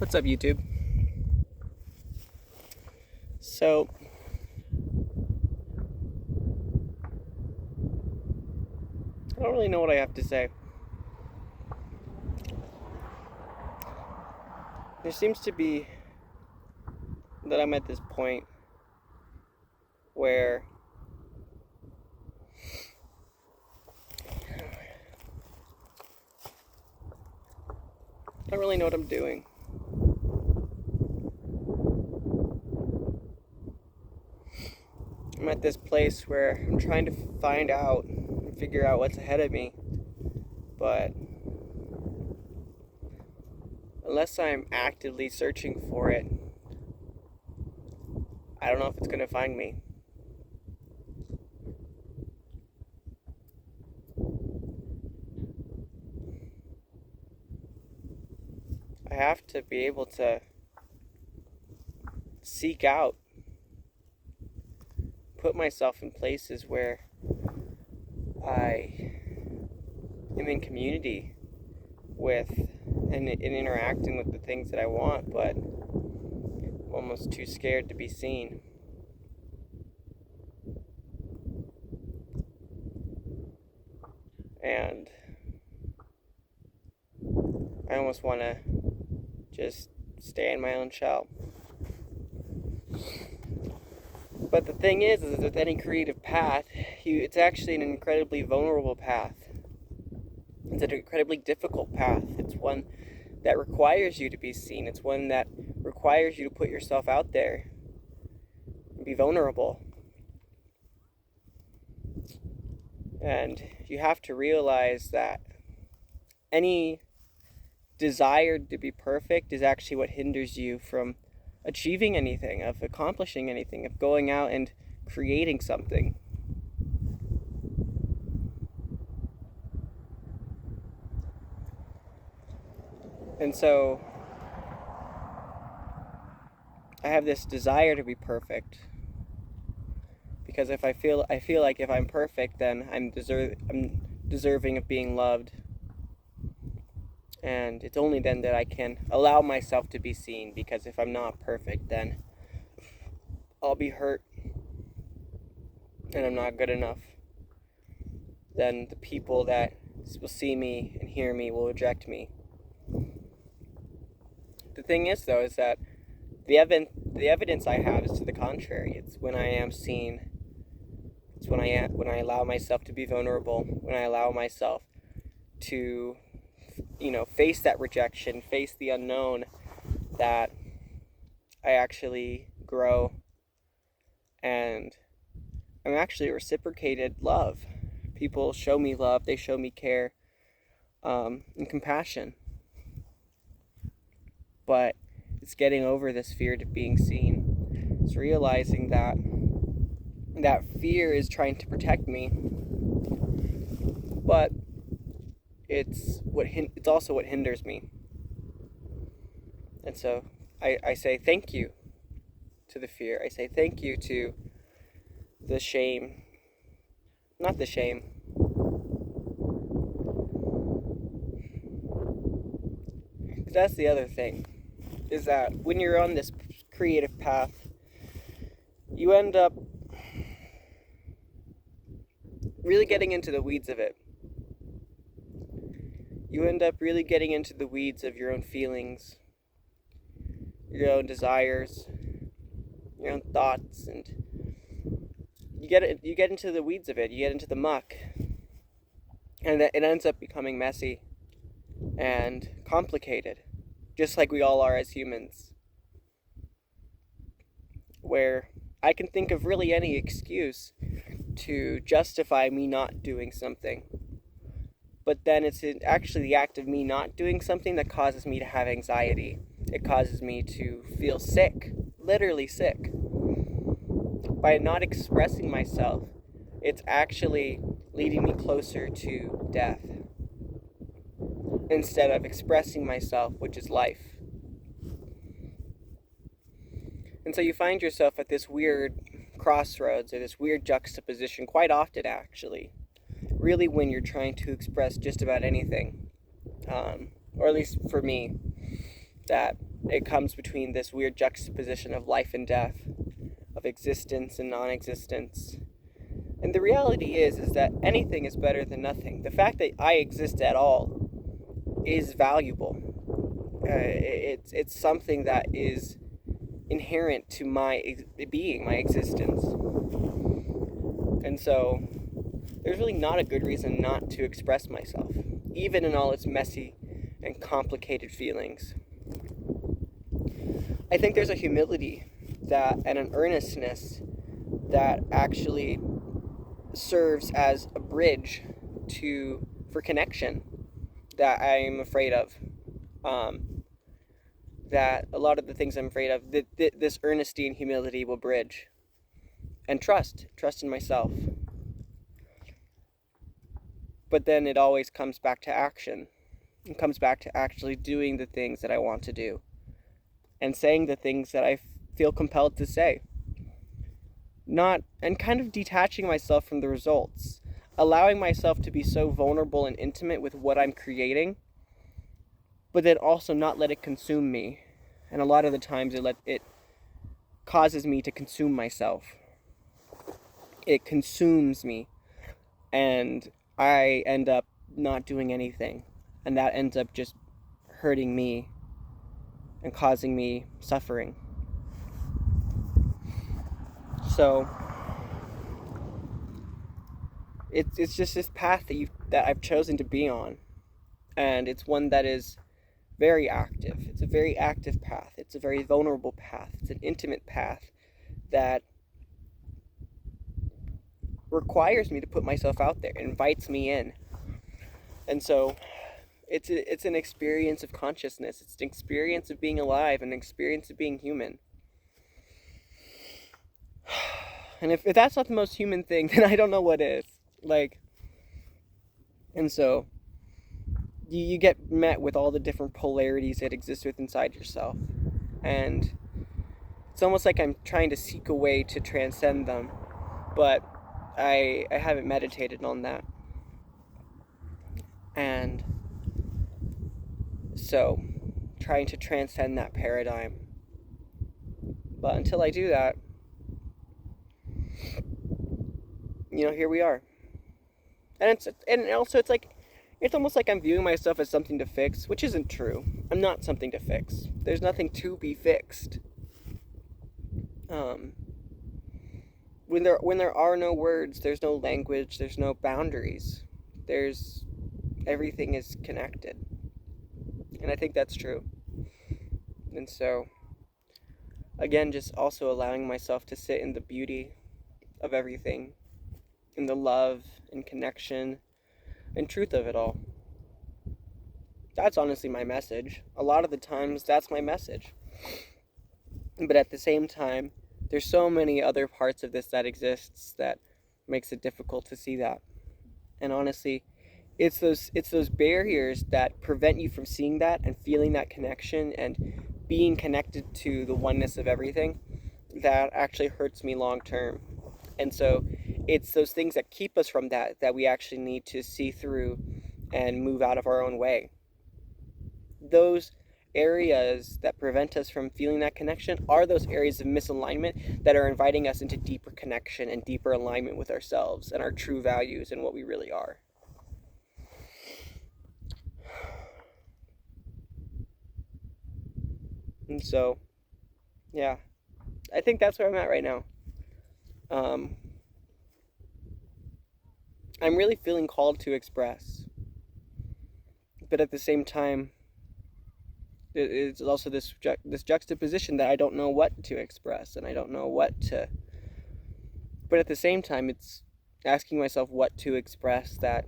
What's up, YouTube? So, I don't really know what I have to say. There seems to be that I'm at this point where I don't really know what I'm doing. I'm at this place where I'm trying to find out and figure out what's ahead of me, but unless I'm actively searching for it, I don't know if it's going to find me. I have to be able to seek out, put myself in places where I am in community with and interacting with the things that I want, but I'm almost too scared to be seen. And I almost want to just stay in my own shell. But the thing is with any creative path, it's actually an incredibly vulnerable path. It's an incredibly difficult path. It's one that requires you to be seen. It's one that requires you to put yourself out there and be vulnerable. And you have to realize that any desire to be perfect is actually what hinders you from achieving anything, of accomplishing anything, of going out and creating something. And so I have this desire to be perfect, because if I feel like if I'm perfect, then I'm deserving of being loved. And it's only then that I can allow myself to be seen, because if I'm not perfect, then I'll be hurt and I'm not good enough. Then the people that will see me and hear me will reject me. The thing is, though, is that the evidence I have is to the contrary. It's when I am seen. It's when I allow myself to be vulnerable, when I allow myself to face that rejection, face the unknown, that I actually grow and I'm actually reciprocated love. People show me love, they show me care, and compassion. But it's getting over this fear of being seen. It's realizing that fear is trying to protect me, but it's also what hinders me. And so I say thank you to the fear. I say thank you to the shame. Not the shame. Because that's the other thing, is that when you're on this creative path, you end up really getting into the weeds of it. You end up really getting into the weeds of your own feelings, your own desires, your own thoughts, and you get into the weeds of it. You get into the muck, and it ends up becoming messy and complicated, just like we all are as humans. Where I can think of really any excuse to justify me not doing something. But then it's actually the act of me not doing something that causes me to have anxiety. It causes me to feel sick, literally sick. By not expressing myself, it's actually leading me closer to death, instead of expressing myself, which is life. And so you find yourself at this weird crossroads, or this weird juxtaposition, quite often actually. Really, when you're trying to express just about anything, or at least for me, that it comes between this weird juxtaposition of life and death, of existence and non-existence. And the reality is that anything is better than nothing. The fact that I exist at all is valuable. It's something that is inherent to my being, my existence. And so there's really not a good reason not to express myself, even in all its messy and complicated feelings. I think there's a humility and an earnestness that actually serves as a bridge for connection that I'm afraid of. That a lot of the things I'm afraid of, this earnesty and humility will bridge. And trust in myself. But then it always comes back to action. It comes back to actually doing the things that I want to do. And saying the things that I feel compelled to say. And kind of detaching myself from the results. Allowing myself to be so vulnerable and intimate with what I'm creating, but then also not let it consume me. And a lot of the times it causes me to consume myself. It consumes me, and I end up not doing anything, and that ends up just hurting me and causing me suffering. So it's just this path that I've chosen to be on, and it's one that is very active. It's a very active path. It's a very vulnerable path. It's an intimate path that requires me to put myself out there, invites me in. And so it's an experience of consciousness. It's an experience of being alive, an experience of being human. And if that's not the most human thing, then I don't know what is. And so you get met with all the different polarities that exist within inside yourself. And it's almost like I'm trying to seek a way to transcend them, but I haven't meditated on that. And so trying to transcend that paradigm. But until I do that, here we are. And it's almost like I'm viewing myself as something to fix, which isn't true. I'm not something to fix. There's nothing to be fixed. When there are no words, there's no language, there's no boundaries. Everything is connected. And I think that's true. And so, again, just also allowing myself to sit in the beauty of everything, in the love and connection and truth of it all. That's honestly my message. A lot of the times, that's my message. But at the same time, there's so many other parts of this that exists that makes it difficult to see that. And honestly, it's those barriers that prevent you from seeing that and feeling that connection and being connected to the oneness of everything that actually hurts me long term. And so it's those things that keep us from that we actually need to see through and move out of our own way. Those areas that prevent us from feeling that connection are those areas of misalignment that are inviting us into deeper connection and deeper alignment with ourselves and our true values and what we really are. And so, yeah, I think that's where I'm at right now. I'm really feeling called to express, but at the same time, it's also this juxtaposition that I don't know what to express and I don't know but at the same time, it's asking myself what to express that